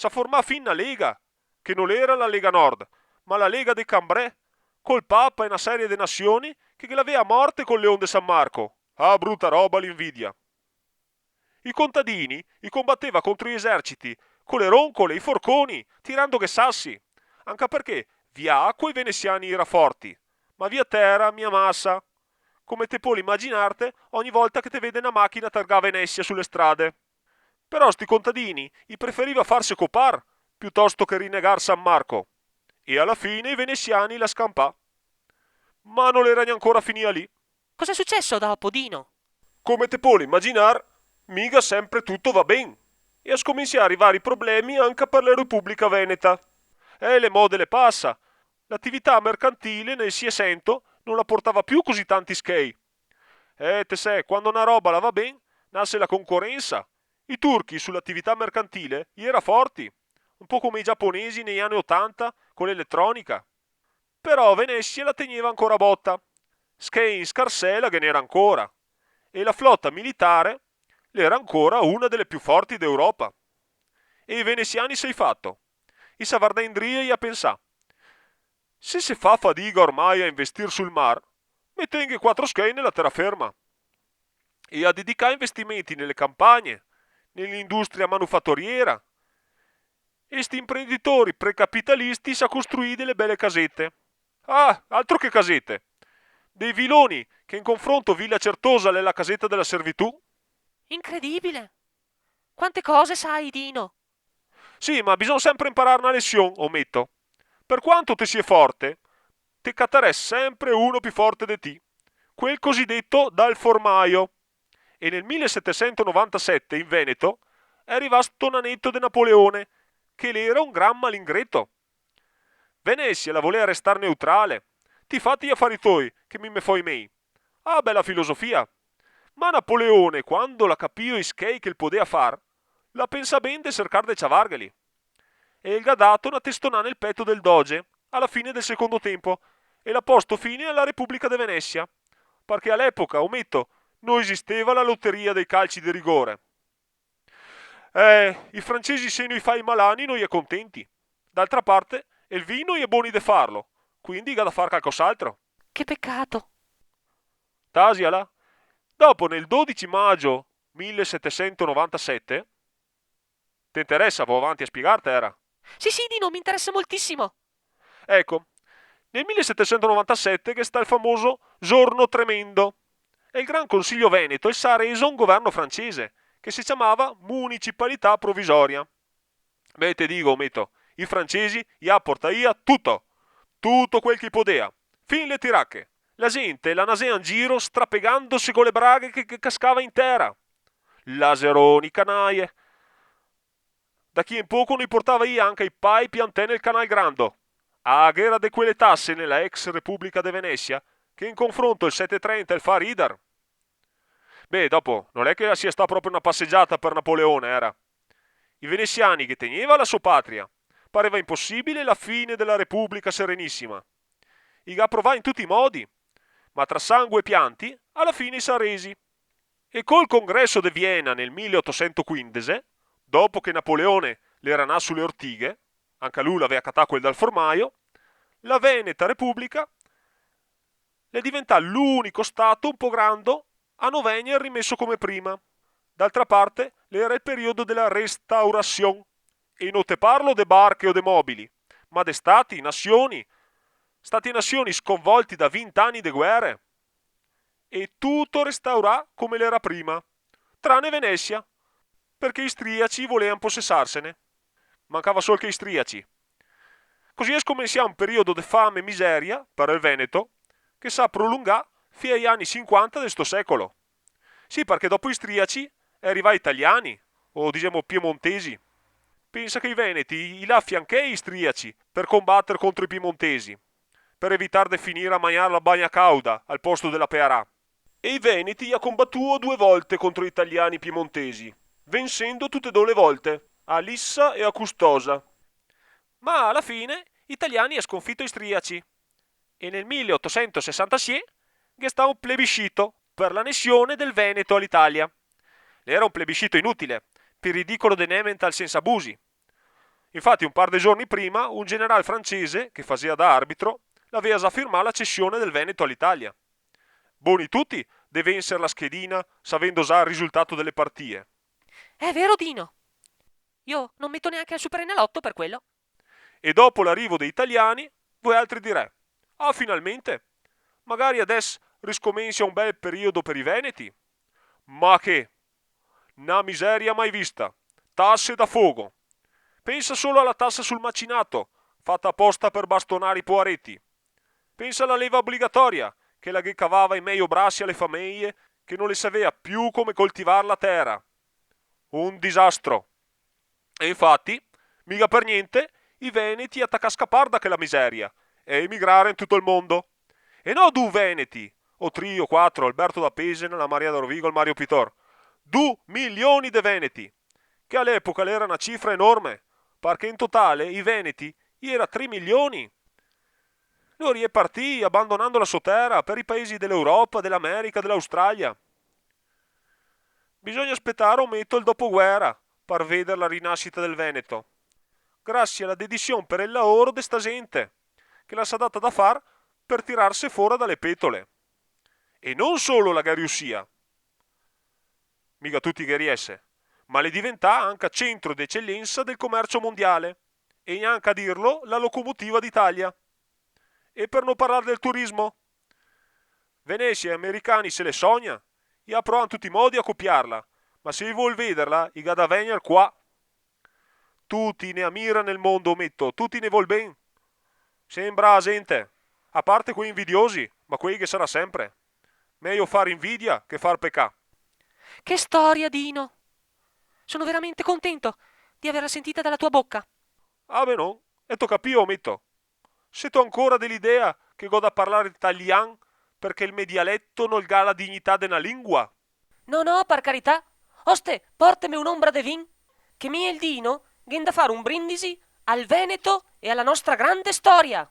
s'ha formà fin una lega, che non era la Lega Nord, ma la Lega dei Cambrai, col Papa e una serie di nazioni che l'aveva a morte col Leone de San Marco. Ah, brutta roba l'invidia. I contadini i combatteva contro gli eserciti con le roncole, i forconi, tirando che sassi. Anche perché via acqua i veneziani era forti, ma via terra mia massa. Come te puoi immaginarte, ogni volta che te vede una macchina targa Venezia sulle strade. Però sti contadini i preferiva farsi copar piuttosto che rinnegar San Marco. E alla fine i veneziani la scampà. Ma non era ancora finita lì. Cos'è successo dopo, Dino? Come te puoi immaginar, mica sempre tutto va bene. E a scominciare i vari problemi anche per la Repubblica Veneta. Le mode le passa. L'attività mercantile nel Siesento non la portava più così tanti skei. Te sai, quando una roba la va bene, nasce la concorrenza. I turchi sull'attività mercantile gli era forti, un po' come i giapponesi negli anni '80 con l'elettronica. Però Venezia la teneva ancora botta. Skei in scarsela che n'era ancora. E la flotta militare era ancora una delle più forti d'Europa. E i veneziani sei fatto. I savardandrie a pensà. Se si fa fatica ormai a investire sul mar, mettenghe quattro skei nella terraferma e a dedicare investimenti nelle campagne, nell'industria manufattoriera. E sti imprenditori precapitalisti sa costruire delle belle casette. Ah, altro che casette! Dei viloni che in confronto Villa Certosa è la casetta della servitù. Incredibile! Quante cose sai, Dino? Sì, ma bisogna sempre imparare una lezione, ometto. Per quanto te sia forte, te catterà sempre uno più forte di te. Quel cosiddetto dal formaio. E nel 1797 in Veneto è arrivato un anetto di Napoleone, che l'era un gran malingretto. Venezia la voleva restare neutrale. Ti fatti gli affari tuoi, che mi me fai mei. Ah, bella filosofia. Ma Napoleone, quando la capì i schei che il podea far, la pensa ben de cercar de ciavargali. E il ha dato una testonà nel petto del doge, alla fine del secondo tempo, e l'ha posto fine alla Repubblica de Venezia, perché all'epoca, ometto, non esisteva la lotteria dei calci di rigore. I francesi se noi fai malani noi è contenti. D'altra parte, il vino è buoni de farlo, quindi ha da far qualcos'altro. Che peccato! Tasiala. Dopo, nel 12 maggio 1797, ti interessa, vado avanti a spiegarti, era? Sì, sì, Dino, mi interessa moltissimo. Ecco, nel 1797 che sta il famoso Giorno Tremendo e il Gran Consiglio Veneto e s'ha reso un governo francese che si chiamava Municipalità Provvisoria. Beh, te dico, Mito, i francesi gli ha portato via tutto, tutto quel che podea, fin le tiracche. La gente la nasea in giro strapegandosi con le braghe che cascava in terra. Laseroni, canaie. Da chi in poco ne portava via anche i pai piantè nel Canal Grando. A guerra di quelle tasse nella ex Repubblica de Venezia, che in confronto il 730 il fa ridere. Beh, dopo, non è che sia stata proprio una passeggiata per Napoleone, era. I veneziani che teneva la sua patria. Pareva impossibile la fine della Repubblica Serenissima. I ga provà in tutti i modi, ma tra sangue e pianti, alla fine si resi. E col congresso di Vienna nel 1815, dopo che Napoleone le ranà sulle ortighe, anche lui l'aveva catato quel dal formaio, la Veneta Repubblica le diventò l'unico stato un po' grande a non venire rimesso come prima. D'altra parte, era il periodo della restaurazione. E non te parlo de barche o de mobili, ma de stati e nazioni sconvolti da 20 anni di guerre. E tutto restaurà come l'era prima, tranne Venezia, perché i striaci volevano possessarsene. Mancava solo che i striaci. Così è scominciato un periodo di fame e miseria per il Veneto che sa prolungare fino agli anni 50 di sto secolo. Sì, perché dopo i striaci arrivai italiani, o diciamo piemontesi. Pensa che i veneti i la affianchei i striaci per combattere contro i piemontesi, per evitare di finire a mangiare la bagna cauda al posto della pearà. E i veneti ha combattuto due volte contro gli italiani piemontesi, vincendo tutte e due le volte, a Lissa e a Custosa. Ma alla fine gli italiani ha sconfitto i striaci e nel 1866 è stato un plebiscito per l'annessione del Veneto all'Italia. Era un plebiscito inutile, per ridicolo de Nemental senza abusi. Infatti un par di giorni prima un generale francese, che faceva da arbitro, l'aveva già firmata la cessione del Veneto all'Italia. Buoni tutti deve essere la schedina, sapendo già il risultato delle partite. È vero, Dino. Io non metto neanche al Superenalotto per quello. E dopo l'arrivo dei italiani, voi altri direte: ah, finalmente, magari adesso riscomincia un bel periodo per i veneti. Ma che? Una miseria mai vista. Tasse da fuoco. Pensa solo alla tassa sul macinato, fatta apposta per bastonare i poaretti. Pensa alla leva obbligatoria, che la che cavava i meglio brassi alle famiglie, che non le sapeva più come coltivare la terra. Un disastro. E infatti, mica per niente, i veneti attacca a scappare da quella miseria e emigrare in tutto il mondo. E no 2 veneti, o 3 o 4, Alberto da Pesena, la Maria da Rovigo, il Mario Pitor. 2 milioni di veneti, che all'epoca era una cifra enorme, perché in totale i veneti era 3 milioni. Loro è partì abbandonando la sua terra per i paesi dell'Europa, dell'America, dell'Australia. Bisogna aspettare un metto il dopoguerra per vedere la rinascita del Veneto, grazie alla dedizione per il lavoro di sta gente, che la sa data da far per tirarsi fuori dalle petole. E non solo la Gariussia, mica tutti che riesce, ma le diventa anche centro d'eccellenza del commercio mondiale, e neanche a dirlo la locomotiva d'Italia. E per non parlare del turismo, Venezia e americani se le sogna, e provano tutti i modi a copiarla, ma se vuol vederla, i gada venire qua. Tutti ne ammira nel mondo, metto, tutti ne vuol ben. Sembra la gente, a parte quei invidiosi, ma quei che sarà sempre. Meglio fare invidia che far pecca. Che storia, Dino. Sono veramente contento di averla sentita dalla tua bocca. Ah beh no, e tocca più, metto. Se tu ancora dell'idea che goda parlare italiano perché il mio dialetto non ga la dignità della lingua. No, no, per carità. Oste, portami un'ombra de vin, che mi e il Dino ghen da fare un brindisi al Veneto e alla nostra grande storia.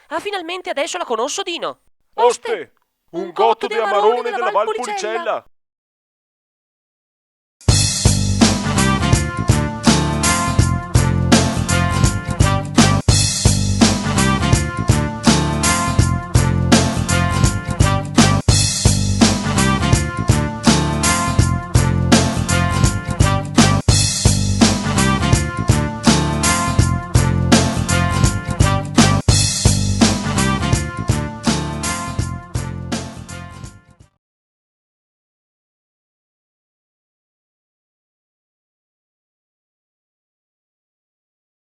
Ah, finalmente adesso la conosco, Dino. Oste, un gotto di amarone della Valpolicella.